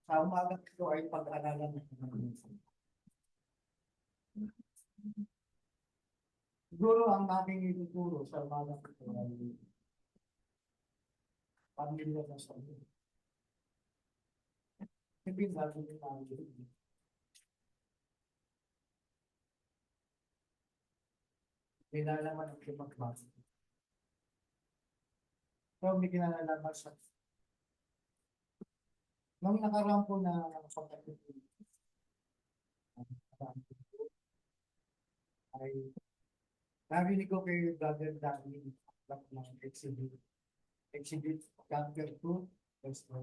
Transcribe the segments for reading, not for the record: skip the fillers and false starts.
Sa umaga ko ay pag-aralan ng siguro ang aking ituturo sa umaga ko ay pamilya na sa iyo. Hindi bago yung pamilya. Nilalaman ang kimagmas. So, may kinalalaman sa nung nakaraan po na pagkakas ay narinig ko kay Brother Danny ng exhibit chapter 2 verse 1.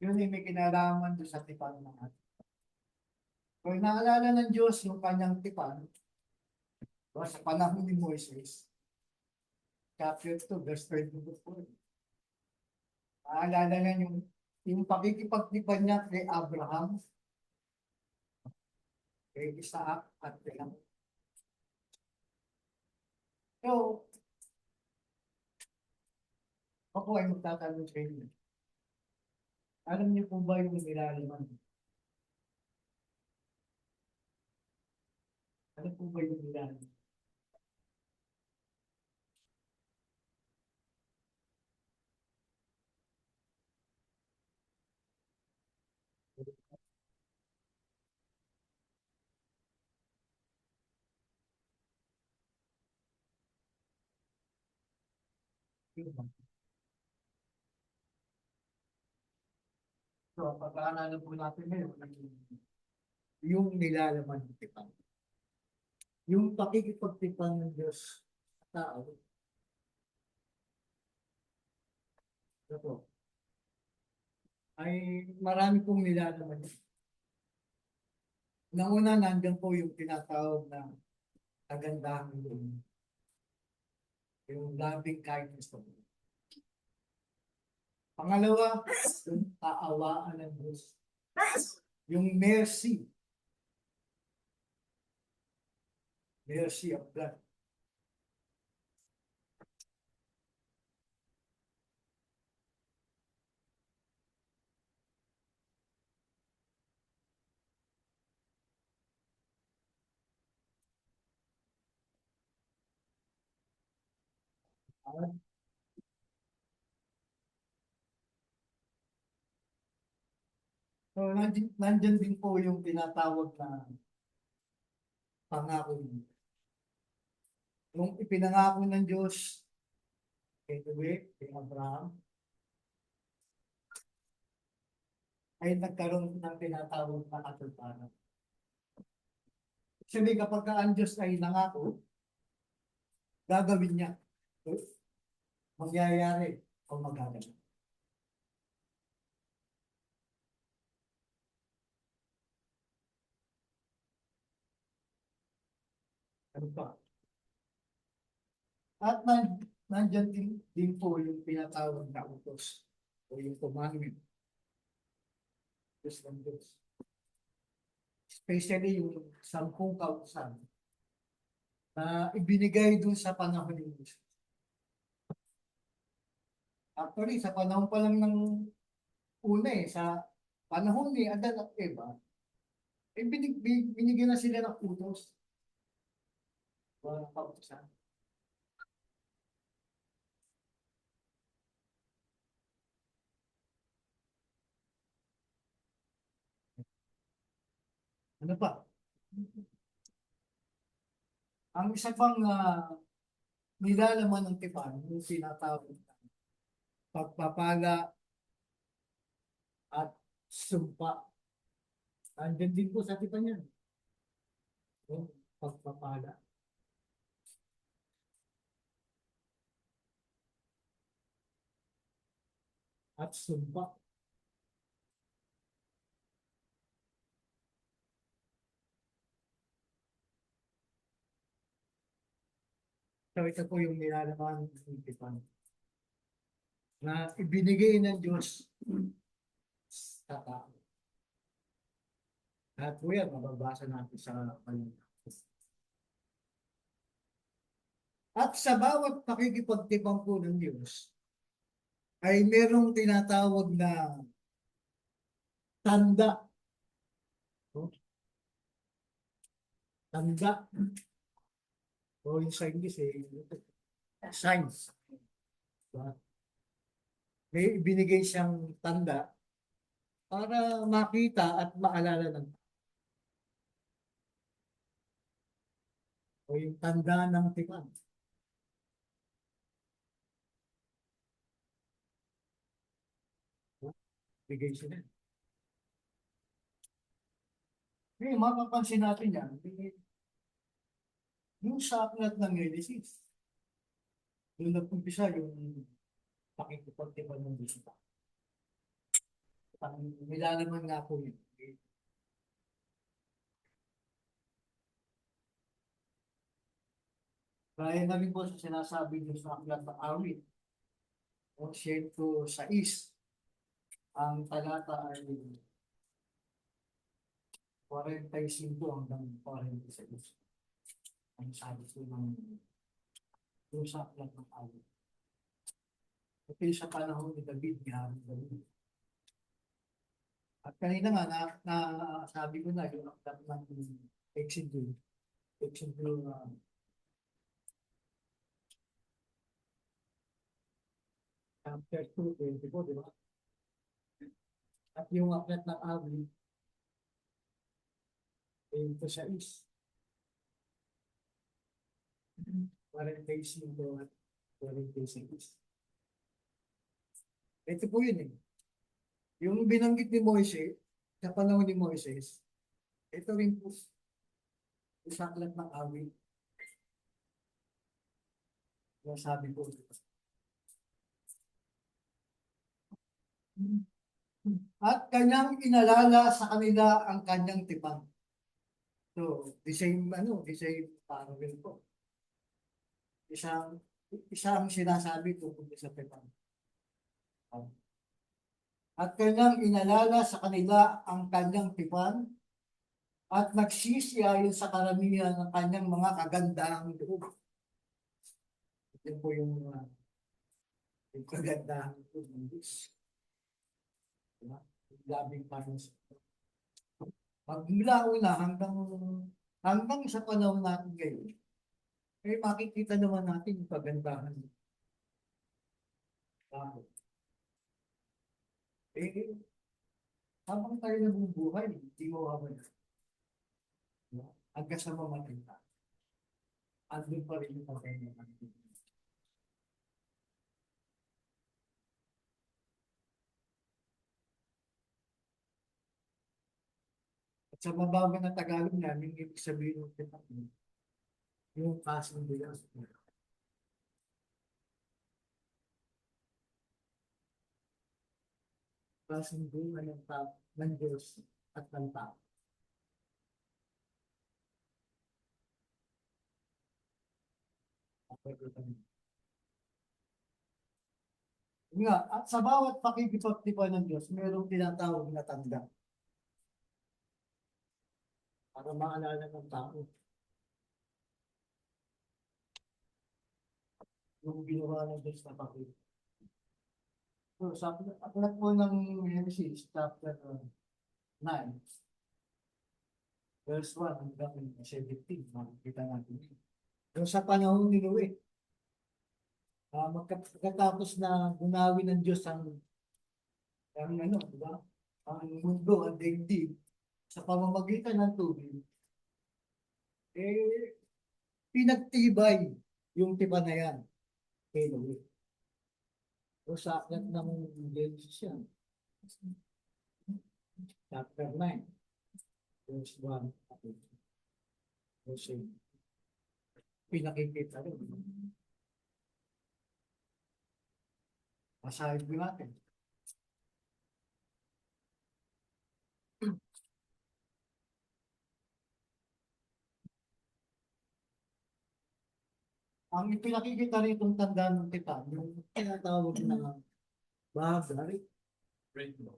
Yun ay may kinalaman doon sa tipan ng atin. Kung naalala ng Diyos yung kanyang tipan, o sa panahon ni Moises, chapter 2, verse 34. Naalala na yung pakikipagtipan niya kay Abraham, kay Isaac, at kay Jacob. So, ako ay magtatanong sa inyo. Alam niyo po ba yung nilalaman? Ano po ba yung nilalaman? So, pag-aaralan po natin ngayon, yung nilalaman ng tipan. Yung pakikipagtipan ng Diyos sa tao, ito, ay marami pong nilalaman. Nauna, nandiyan po yung tinatawag na kagandahan doon. Yung loving kindness of God. Pangalawa, yung kaawaan ng Diyos. Yung mercy. Mercy of God. So, nandiyan din po yung tinatawag na pangako niya. Nung ipinangako ng Diyos kay David, kay Abraham, ay nagkaroon ng tinatawag na katuparan. Sabi kapag ang Diyos ay nangako, gagawin niya. So, mangyayari o magaganap. Ano ba? At nandyan din po yung pinatawag na utos o yung commandment. Diyos ng Diyos. Especially yung 10 kautusan na ibinigay dun sa panahon ni Diyos. Actually, sa panahon pa lang ng una sa panahon ni Adan at Eva, binigyan na sila ng utos. Walang kautusan. Ano pa? Ang isa pang nilalaman ng tipan, yung sinatawag na pagpapala at sumpa. Andyan din po sa tipan yan. Yung pagpapala. At sumpa. So ito po yung nilalaman ng tipan na ibinigay ng Diyos sa tao. At po yan, mababasa natin sa kanila. At sa bawat pakikipagtipang po ng Diyos, ay merong tinatawag na tanda. No? Tanda. O yung sa English, signs. Diba? May ibinigay siyang tanda para makita at maalala ng o yung tanda ng tipan. Bigay sila. Ngayon, mapapansin natin yan, yung sa aklat ng Genesis, doon nag-umpisa yung pakikipagtipan ng bisita. Nilalaman nga po yun. Kaya na rin po sa sinasabi niyo sa aklat ng awit, o 106, ang talata ay 45 hanggang 46. Ang sabi ko ng sa aklat ng awit. Ito yung sa panahon ni David, Hari David. At kanina nga, sabi ko na yung aklat ng Exodus, chapter 2, 24, di ba? At yung aklat ng awit, ito siya is 45 at 46. Ito po yun eh. Yung binanggit ni Moises, sa panahon ni Moises, ito rin po sa aklat ng awit. Yung sabi ko. At kanyang inalala sa kanila ang kanyang tipan. So, the same parable po. Isang sinasabi ko kung sa tipan. At kanyang inalala sa kanila ang kanyang tipan at nagsisiyayon sa karamihan ng kanyang mga kagandahang loob. Ito po yung kagandahang loob ng Diyos. Diba? Labing panos. Pagmula una hanggang sa panahon natin ngayon, makikita naman natin yung kagandahan. Habang tayo nabubuhay, hindi mo mawawala. Hanggang sa mamatay ka. Andun pa rin yung pagkainaan. At sa mababa na Tagalog namin, ibig sabihin ng tipan, yung kasunduan. Kasunduan ng tao, ng Diyos at ng tao. Nga, at sa bawat pakikipagtipan ng Diyos, mayroong tinatawag na tanda. Para maalala ng tao. Yung ginawa ng Diyos na pakikipagtipan. So, sa aklat po ng Genesis, chapter 9, verse 1 hanggang 17, makikita natin. So, sa panahon ni Noe, magkatapos na gunawin ng Diyos diba? Ang mundo, ang daigdig, sa pamamagitan ng tubig, pinagtibay yung tipan na yan kay Noe. O sa aklat ng Genesis yan. Chapter 9, verse 1. Verse 8. Pinakikita rin. Masahin ko natin. Ang ipinakikita rin itong tanda ng tipan, yung tinatawag na bagay, rainbow.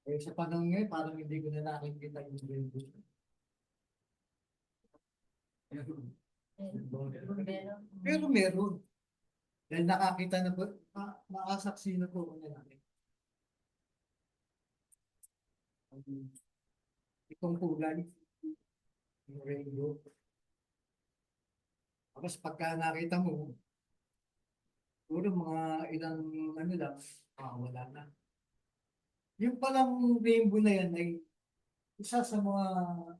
Eh, sa panahon ngayon, parang hindi ko na nakikita yung rainbow. Pero meron. Dahil nakakita na po, nakasaksi na po ako namin. Itong kulay, yung rainbow. Tapos pagka nakita mo, puro mga ilang ano lang, wala na. Yung palang rainbow na yan ay isa sa mga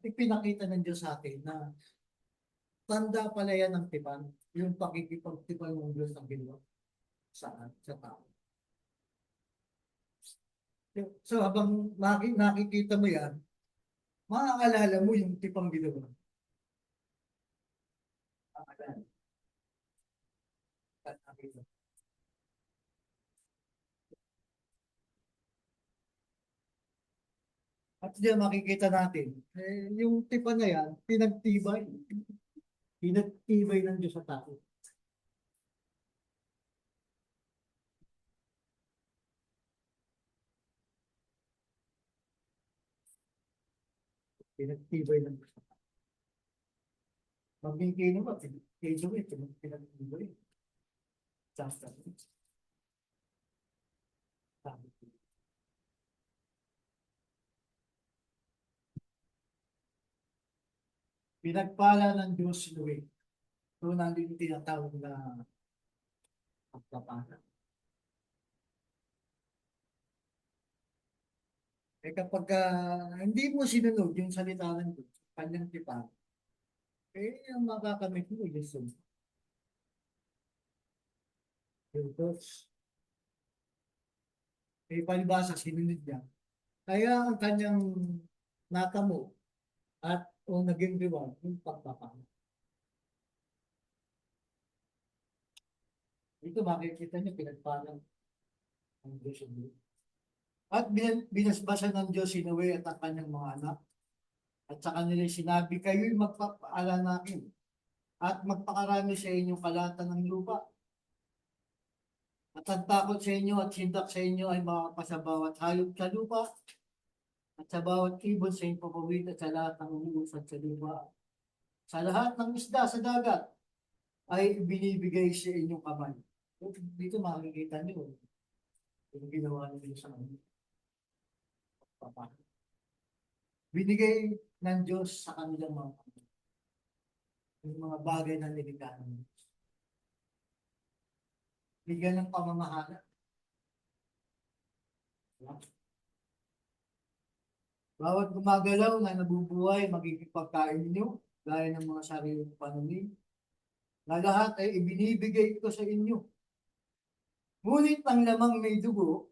ipinakita ng Diyos sa atin na tanda pala yan ng tipan. Yung pakikipagtipan ng Diyos ang ginawa sa tao. So habang nakikita mo yan, maaalala mo yung tipang ginawa. Maaalala. At nakita. At diyan makikita natin, yung tipan na yan, pinagtibay ng Diyos sa tao. Pinagtibay ng Diyos sa tao. Magbigay naman, pinagtibay. Just pinagpala ng Diyos si Noe. So, nandun yung tinatawag na pagpapala. Eh kapag hindi mo sinunod yung salita ng Diyos, kanyang tipan, ang makakamit mo yung thoughts. Eh palibasa, sinunod niya. Kaya ang kanyang natamo at o naging reward yung pagpapala. Dito makikita niyo pinagpalang ang Diyos yung Diyos. At binasbasa ng Diyos si Noe at ang kanyang mga anak. At sa kanila sinabi, kayo'y magpapaala namin at magpakarami sa inyong kalatan ng lupa. At ang takot sa inyo at sindak sa inyo ay makapasa bawat hayop sa lupa at sa bawat ibon sa inyong papawid at sa lahat ng umuusad sa lupa. Sa lahat ng isda sa dagat ay binibigay sa inyong kamay. Dito makikita niyo yung ginawa niyo sa kanila. Binigay ng Diyos sa kanilang mga bagay na nilikha ng Diyos. Bigyan ng pamamahala. Bawat gumagalaw na nabubuhay, magiging pagkain ninyo, gaya ng mga sariling pananim, na lahat ay ibinibigay ko sa inyo. Ngunit ang lamang may dugo,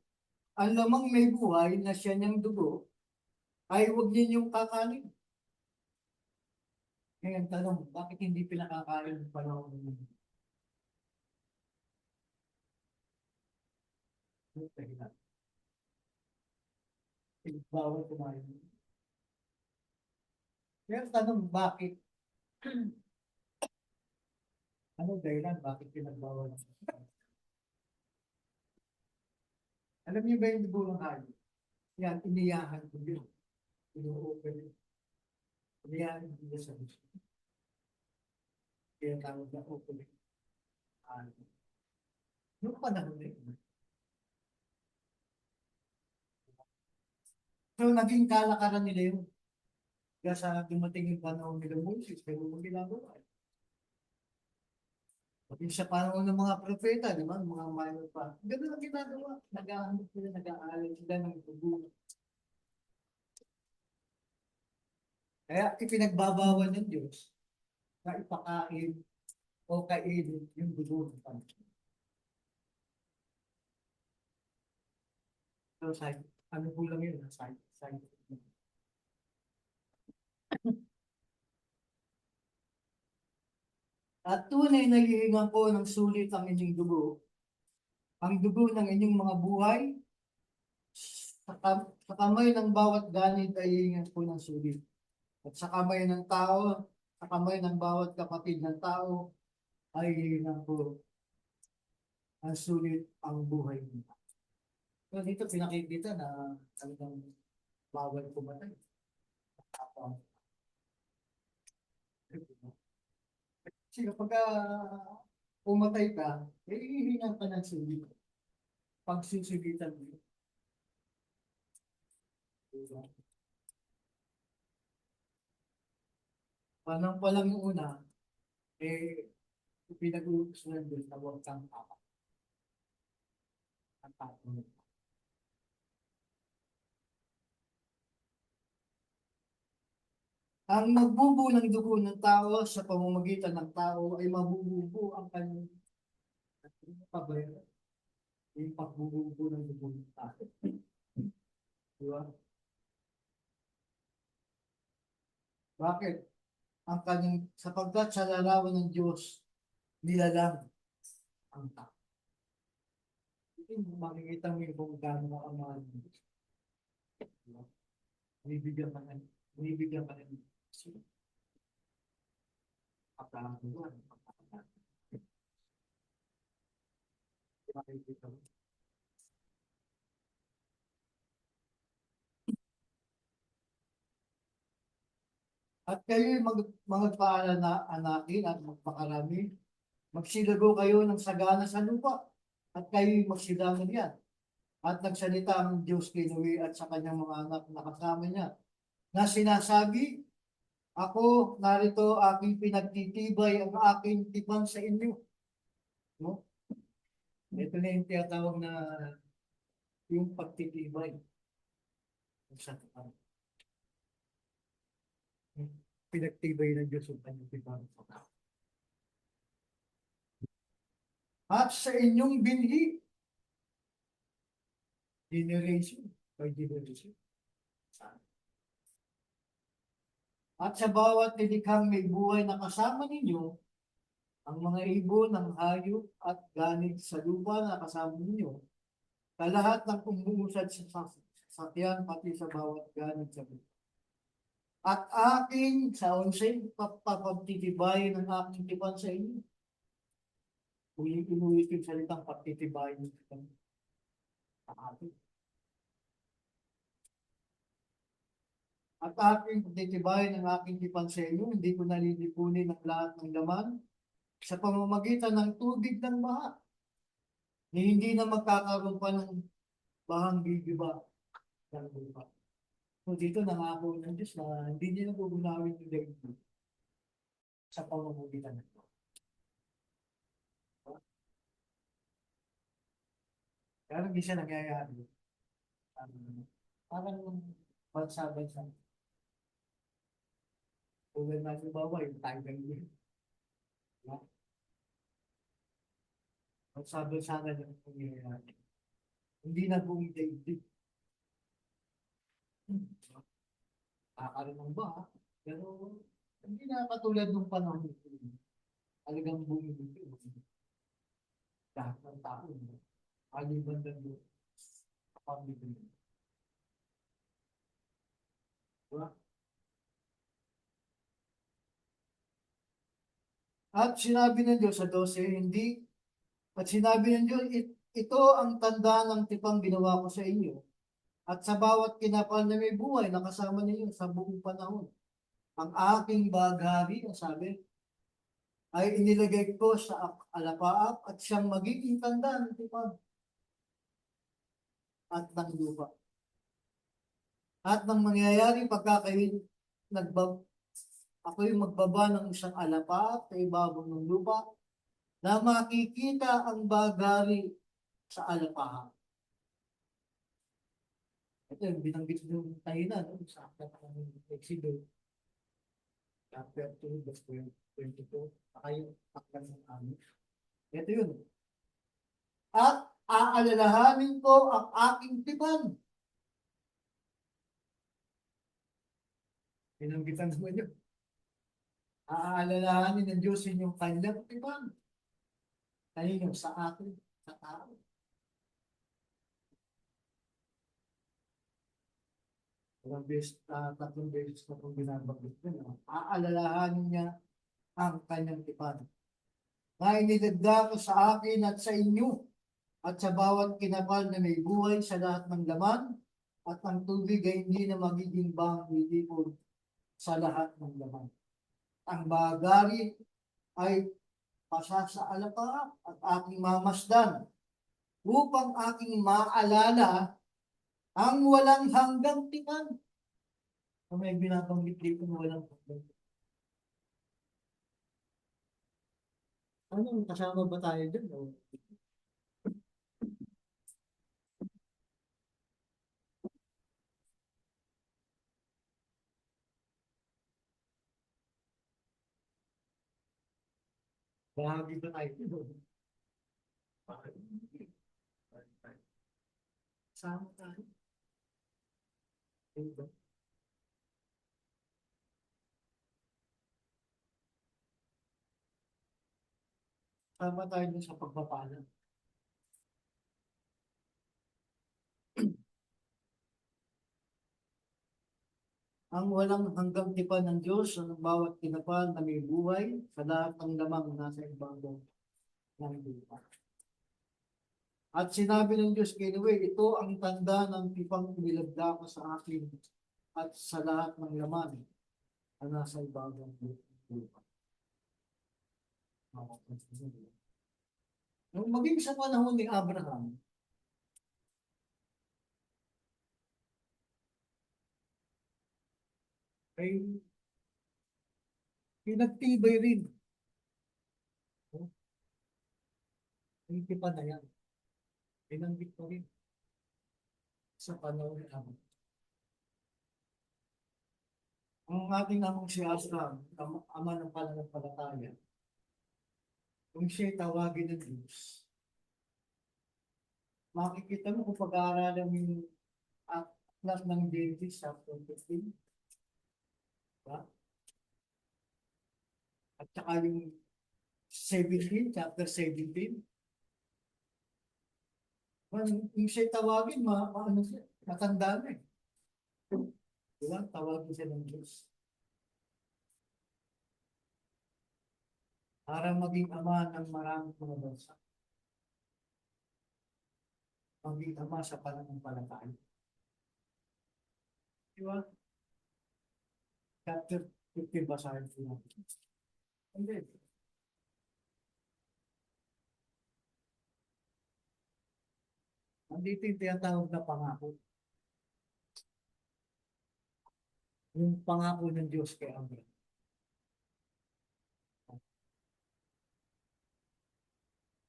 ang lamang may buhay na siya niyang dugo, ay huwag ninyong kakanin. Ngayon tanong, bakit hindi pinakakain ng panahon ninyo? Bawal kumain. Kaya tanong, bakit? Ano dahilan? Bakit pinagbawal? Alam niyo ba yung dugo ng hayop? Yan, iniyahan ko yun. Ino-open yun. Iniyahan ko yun sa gusto. Kaya tawag na open. Yung panahon na yun. So, naging kalakaran nila yun. Kaya sa dumating yung panahon nila Moses, pero mo ginagawa. Pati sa panahon ng mga propeta, di ba? Mga minor pa. Ganun ang ginagawa. Nag-ahanap sila, nag-aalay sila ng dugo. Kaya ipinagbabawal ng Diyos na ipakain o kainin yung dugo ng Panginoon. So, ano po lang yun? Side. At tunay na hihingan ko ng sulit ang inyong dugo, ang dugo ng inyong mga buhay, sa kamay ng bawat ganit ay hihingan ko ng sulit. At sa kamay ng tao, sa kamay ng bawat kapatid ng tao, ay hihingan ko ang sulit ang buhay nila. So dito pinakikita na talagang bawal pumatay. Kasi kapag pumatay ka, eh, hihingan ka ng sugit. Pagsusugitan mo. Diba? Panang pa lang yung una, eh, pinag-uutos ng Diyos na huwag kang tatapon. Ang magbubo ng dugo ng tao sa pamamagitan ng tao ay mabububo ang kanyang pabayaran. Yung pagbububo ng dugo ng tao. Diba? Bakit? Ang kanyang, sapagkat sa larawan ng Diyos, nilalang ang tao. Makikita mo yung kung gaano ang mga Diyos. Diba? Binibigyan ka ng, binibigyan ka ng pagkakaguan. Makikita mo. At kayo magpaalala na anakin at magpakarami, magsilago kayo ng sagana sa lupa, at kayo magsilangan yan. At nagsalita ang Diyos kay Noe at sa kanyang mga anak na kasama niya, na sinasabi, ako, narito aking pinagtitibay ang aking tipan sa inyo. No? Ito na yung tinatawag na yung pagtitibay sa tipan. Pinagtibay ng Diyos ang kanyang tipan. At sa inyong binhi, generation by generation. At sa bawat nilikhang may buhay na kasama ninyo, ang mga ibon, ang hayop at ganit sa lupa na kasama ninyo, sa lahat ng umuusad sa sasakyan, pati sa bawat ganit sa lupa. At aking sa onsay papagtitibayin ng aking tipan sa inyo. Inulit yung salitang pagtitibayin ng tipan sa atin. At aking pagtitibayin ng aking tipan sa inyo, hindi ko nalilipunin ang lahat ng laman sa pamamagitan ng tubig ng baha. Ni hindi na magkakaroon pa ng bahang bibiba ng lupa. So dito nangako ng Diyos na hindi niya na gugunawin yung daigdig sa pamamagitan ng ito. Kaya hindi siya nangyayari. Parang bansa-bansa. Tulad na yung bawa, yung tiger yun. Bansa-bansa na yung nangyayari. Hindi na buong daigdig. Kakaroon ng baha. Pero hindi na katulad ng panahon ito. Talagang bumibigay. Lahat ng tao. Aliban ng kapamilya. Diba? At sinabi ng Diyos sa 12, hindi. At sinabi ng Diyos, ito ang tanda ng tipang ginawa ko sa inyo. At sa bawat kinapal na may buhay na kasama ninyo sa buong panahon. Ang aking baghari, ang sabi, ay inilagay ko sa alapaap at siyang magiging tanda ng tipang at ng lupa. At nang mangyayari pagka kayo ako yung magbaba ng isang alapaap sa ibabaw ng lupa na makikita ang bagari sa alapaap. Ito yung binanggit yung tayo na, no? Sa akin ng Exodus, chapter 2, verse 22, kayo aklan ng amin. Ito yun. At aalalahanin ko ang aking tipan. Binanggitan mo yun. Aalalahanin ng Diyos yung kanyang tipan. Kanino? Sa atin, sa tao. Tatlong beses na kung binabanggit niya. Aalalahanin niya ang kanyang tipan. Na inilagda ko sa akin at sa inyo at sa bawat kinapal na may buhay sa lahat ng laman at ang tubig ay hindi na magiging bang-lilipod sa lahat ng laman. Ang bagari ay pasasaalapaap at aking mamasdan upang aking maalala ang walang hanggang tipan. So, may binabanggit dito na walang hanggang tipan. Ano, kasama ba tayo dyan? O? Bahagi ba tayo dyan? Kasama tayo. Diba? Kasama tayo dun sa pagpapala. Ang walang hanggang tipan ng Diyos ang bawat tinapal na may buhay sa lahat ng lamang nasa ibabaw ng lupa. At sinabi ng Diyos kay Noe, ito ang tanda ng tipang inilagda ko sa akin at sa lahat ng laman na nasa ibabaw ng lupa. Nung maging sa panahon ni Abraham, ay pinagtibay rin. Yung tipan na yan. Pinanggit ko rin sa panahon ni Abraham. Ang ating among si Asram, ama ng pananampalataya, kung siya'y tawagin ng Diyos, makikita mo kung pag-aaralan mo yung aklat ng Genesis chapter 15, diba? At saka yung 17, chapter 17, yung siya'y tawagin, ano siya, matanda na eh. Diba? Tawagin siya ng Diyos. Para maging ama ng maraming mga bansa. Maging ama sa pananampalataya. Diba? Chapter 15 basahin ko natin. Hindi. Nandito yung tinatawag na pangako. Yung pangako ng Diyos kay Abraham.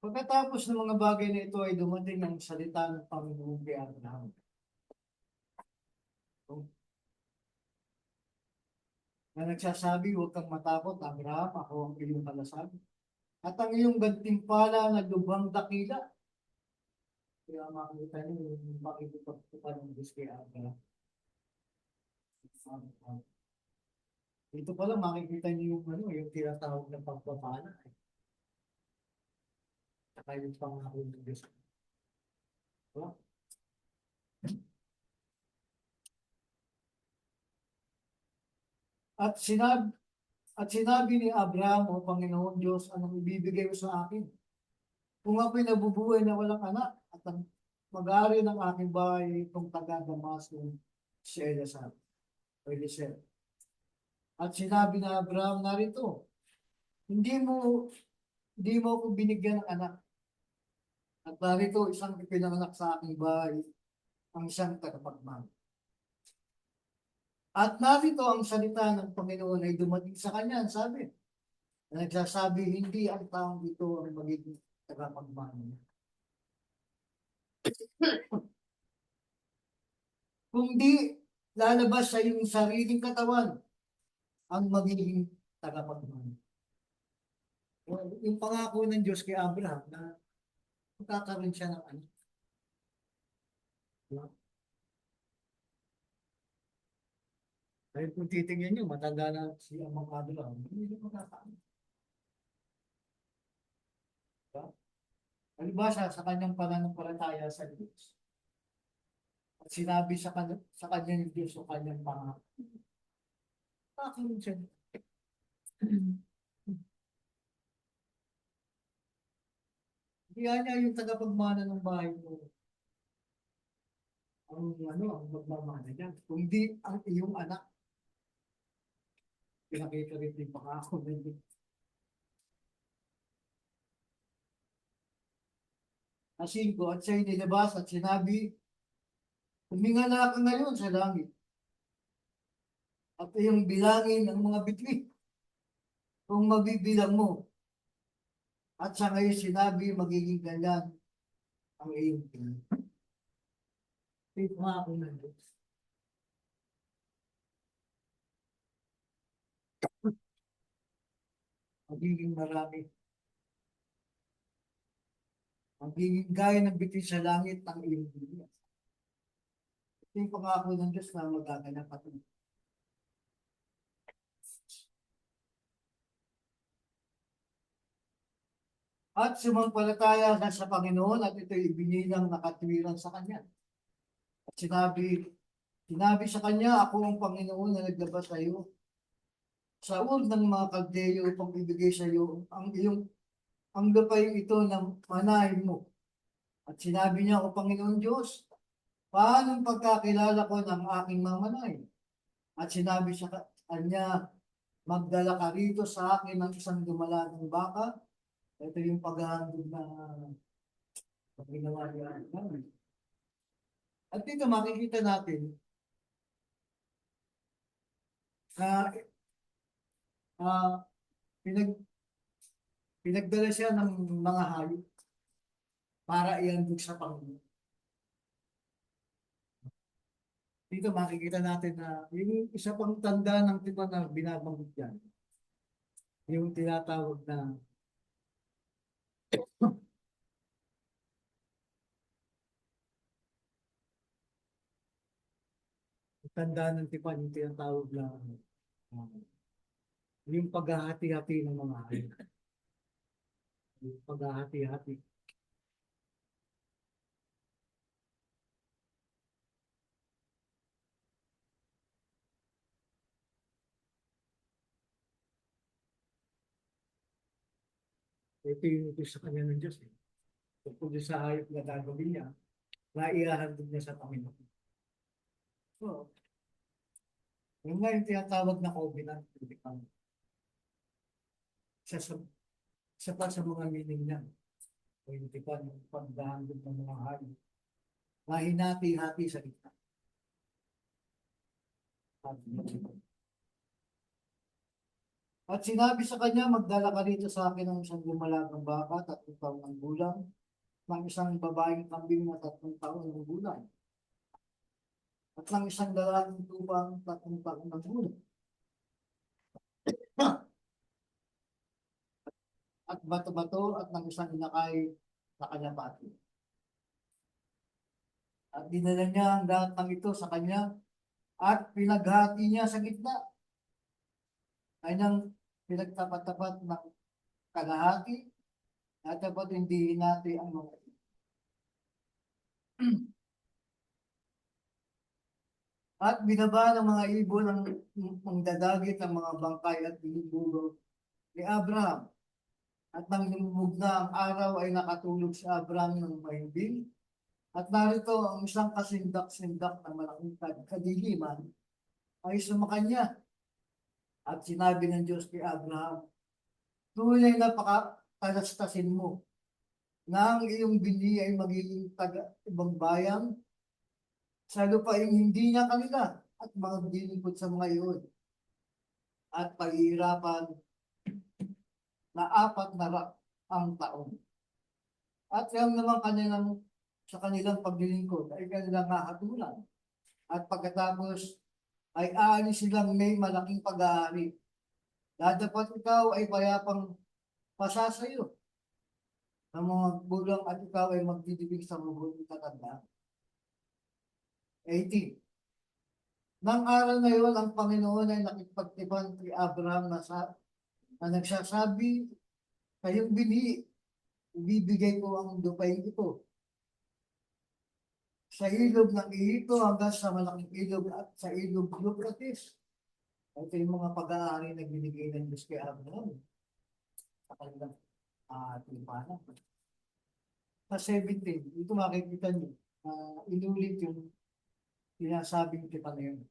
Pagkatapos ng mga bagay na ito ay dumating ang salita ng Panginoon kay Abraham. Na nagsasabi, huwag kang matakot, Abraham, ako ang iyong kalasag. At ang iyong gantimpala na lubhang dakila. Kaya makikita niyo yung makikipagpupan ng Diyos kay Abraham. Dito pala makikita niyo yung tinatawag ng pagpapala. Saka yung pangako ng Diyos. Diba? At sinabi ni Abraham, o Panginoon Diyos, anong ibibigay mo sa akin? Kung ako'y nabubuhay na walang anak, at ang mag-aari ng aking bahay itong taga-Damasco, si Eliezer. At sinabi na Abraham, narito, hindi mo ako binigyan ng anak. At narito, isang ipinanganak sa aking bahay, ang isang tagapagmahal. At narito ang salita ng Panginoon ay dumating sa kanya, sabi, na nagsasabi, hindi ang taong ito ang magiging tagapagmahal niya. Kundi lalabas sa iyong sariling katawan ang magiging tagapagmahal. Yung pangako ng Diyos kay Abraham na magkakaroon siya ng anak. Diba? Dahil kung titingnan nyo, matanda na si Amang Abraham, hindi na magkakaroon. Diba? Alibasa sa kanyang pananampalataya sa Diyos. At sinabi sa kanya ng Diyos o kanyang pangako. Kakaroon siya. Kaya niya yung tagapagmana ng bahay mo. ang magmamahal niyan. Kundi ang iyong anak. Pinakita rin din baka ako din. Asin ko at siya'y nilabas at sinabi, humingala ka ngayon sa langit. At iyong bilangin ang mga bituin kung mabibilang mo. At sa ngayon sinabi, magiging ganyan ang iyong tingin. Ito nga ako ng Diyos. Magiging marami. Magiging gaya ng bituin sa langit ang iyong tingin. Ito yung pangako ng Diyos na magaganap at at sumampalataya na sa Panginoon at ito'y ibinilang nakatwiran sa Kanya. At sinabi sa Kanya, ako ang Panginoon na naglabas sa iyo sa ur ng mga Kaldeyo upang ibigay sa iyo ang lupay ito ng manahin mo. At sinabi niya, ako Panginoon Diyos, paano ang pagkakilala ko ng aking mga manahin? At sinabi sa Kanya, magdala ka rito sa akin ng isang dumalagang baka. Ito yung paghahandog na ginawa niya. At dito makikita natin na pinag, pinagdala siya ng mga hayop para ihandog sa Panginoon. Dito makikita natin na yung isa pang tanda ng tipan na binabanggit yan, yung tinatawag na tanda ng tipan, yung tinatawag na yung paghahati-hati ng mga hayop. Yung paghahati-hati. Ito yung ito sa kanya ng Diyos. Tungkol sa hayop na gagawin niya, na ihahandog niya sa Panginoon. So, yung nga yung tinatawag na covenant. Sa, sa pa sa mga meaning niya. O yung tipan, yung pagdahandog ng mga hayop. Mahinati-hati sa gitna. At sinabi sa kanya, magdala ka rito sa akin ng isang lumalagang baka, 3 taon ng gulang, ng isang babaeng kambing na 3 taon ng gulang, at ng isang lalaking tupang 3 taon ng gulang. At bato-bato at ng isang inakay na kalapati. At dinala niya ang lahat ng ito sa kanya at pinaghati niya sa gitna. Kanyang pinagtapat-tapat ng kalahati at dapat hindi hinati ang mga at binaba ng mga ibon ng dadagit ng mga bangkay at binuburo ni Abraham. At nang lumubog na ang araw ay nakatulog si Abraham ng mahimbing. At narito ang isang kasindak-sindak na malaking kadiliman ay sumakanya. At sinabi ng Diyos kay Abraham, tunay na pakatalastasin mo na ang iyong bini ay magiging taga-ibang bayan sa lupain hindi niya kanila at mga dilipot sa mga iyon at paghihirapan na 4 ang taon. At yung naman sa kanilang paglilingkod ay kanilang hahatulan. At pagkatapos ay aalis silang may malaking pag-aari. Dapat ikaw ay payapang pasasayo ng mga gulang at ikaw ay magdidibig sa mabuting tatanda. 18. Nang araw na yun, ang Panginoon ay nakipagtipan kay Abraham na nagsasabi, kayong bini, ibibigay ko ang lupain ito sa ilog ng Ihito hanggang sa malaking ilog at sa ilog Euphrates. Ito yung mga pag-aari na binigay ng Diyos kay Abraham sa kanilang timpanan. Sa 17, ito makikita niyo, inulit yung Sinasabing tipan na yun.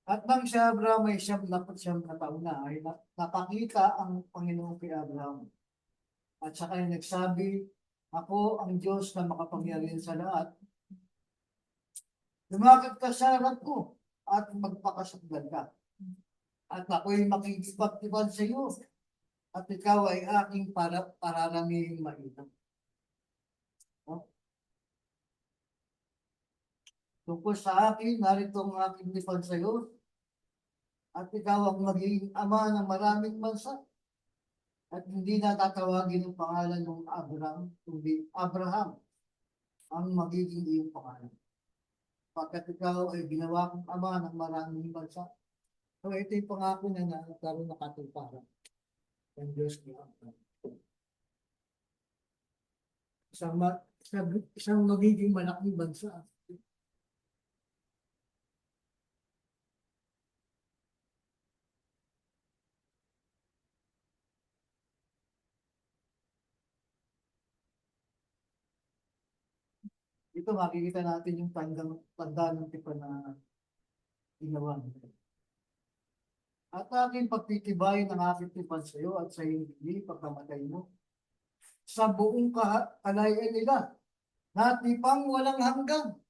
At nang si Abraham ay 99 na ay napakita ang Panginoon kay Abraham. At saka ay nagsabi, ako ang Diyos na makapangyarihan sa lahat. Lumakad ka sa harap ko at magpakasakdal ka. At ako'y makikipagtipan sa iyo. At ikaw ay aking pararaming mainam. No? Tungkol sa akin, narito ang aking tipan sa iyo. At ikaw ang magiging ama ng maraming bansa. At hindi na tatawagin ang pangalan ng Abraham, kundi Abraham ang magiging iyong pangalan. Pagkat ikaw ay ginawa kong ama ng maraming bansa. So ito yung pangako na nagkaroon na katuparan ng Diyos ni Abraham. Isang magiging malaking bansa. Ito makikita natin yung tanda ng tipan na ginawa nito. At aking pagtitibayin ng aking tipan sa iyo at sa hindi pagkamatay mo sa buong kalayan nila na tipang walang hanggan.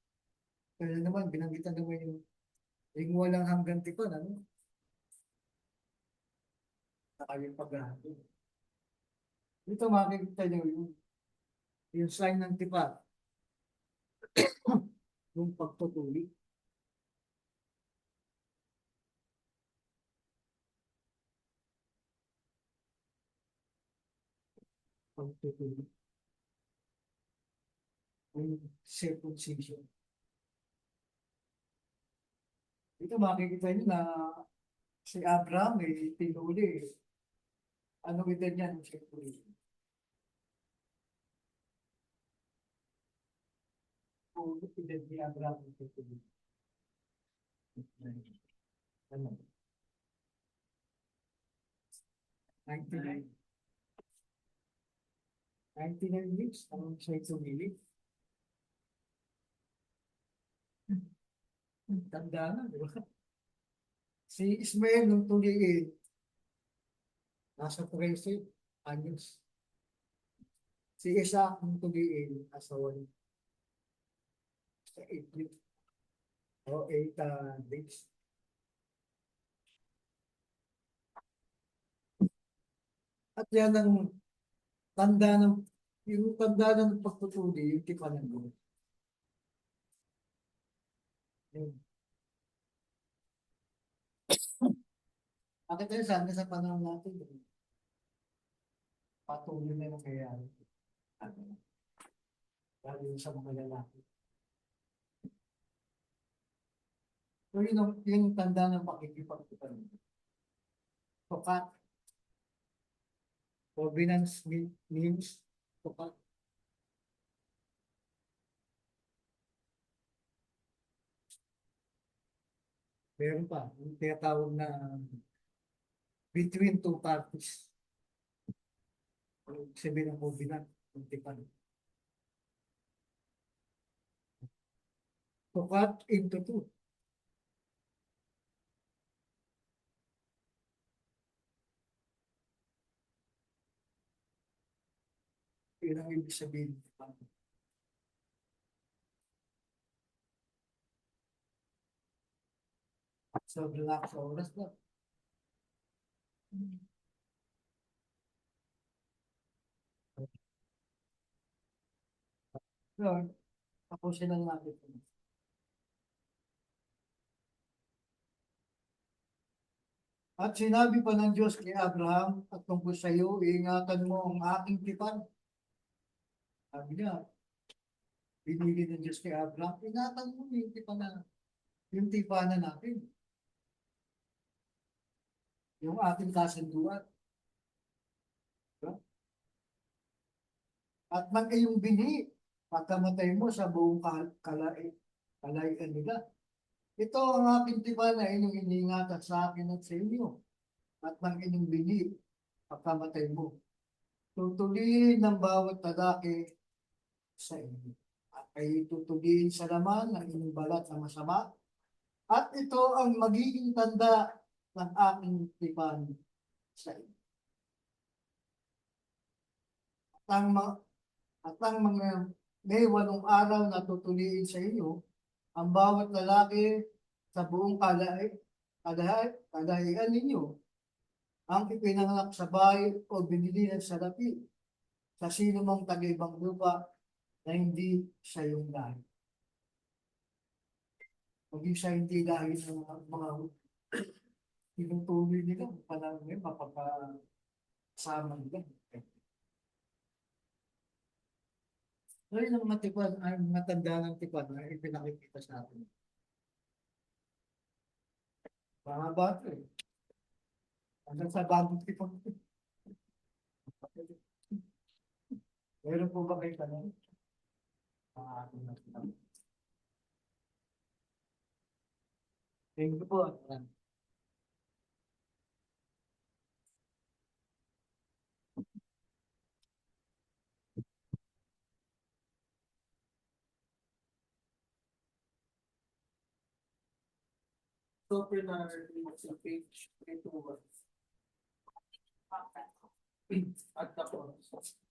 Kaya naman, binanggitan naman yung walang hanggan tipan, ano? Nakayong paghahabi. Dito makikita nyo yung sign ng tipan. Yung pagtutuli. Pagtutuli. Yung circumcision. Dito makikita nyo na si Abraham ay tinuli. Ano kita niya ng circumcision? Kung edad ni Abraham ay tinuli. Ano? 99. 99 weeks, ang siya tumili. Tanda na, di ba? Si Ismael nung tuliin, nasa 13 anyos. Si Isaac nung tuliin, asawa niya. Sa 8 weeks. O 8 days. At yan ang tanda ng pagtutuli, yung tipan ng Diyos. Bakit tayo sana sa panahon natin, patuloy na nangyayari. Lalo sa mga lalaki. So yung tanda ng pakikipagtipan. Tukat. Covenants means tukat. Meron pa, yung tinatawag na between two parties. Sabi ng covenant, yung tipan. Tukat into two. Yun ang ibig sabihin. So, relax sa oras na. So, tapusin lang natin. At sinabi pa ng Diyos kay Abraham at tungkol sa iyo, iingatan mo ang aking tipan. Sabi niya, binili ng Diyos kay Abraham, ingatan mo yung tipanan natin. Yung ating kasunduan. Diba? At nang iyong binhi, pagkamatay mo sa buong kalaian nila. Ito ang aking tipan na inyong iniingatan sa akin at sa inyo. at ng inyong bili pagkamatay mo. Tutuliin ng bawat lalaki sa inyo. At kayo tutuliin sa laman ng inyong balat na masama. At ito ang magiging tanda ng aking tipan sa inyo. At ang mga may 8 araw na tutuliin sa inyo, ang bawat lalaki sa buong kalahian ninyo, ang ipinanganak sa bahay o binili ng salapi sa sino mang taga-ibang lupa na hindi sa iyong lahi. Maging sa hindi dahil ng mga tinutuloy nila, parang may mapapasama nila. So yun ang mga tipan, ay mga tanda ng tipan na ipinakikita sa atin. Mga bata eh. Hanggang sa bagong tipan. Meron po ba kayo tanong? Thank you po. So, sa page 21. At tapos.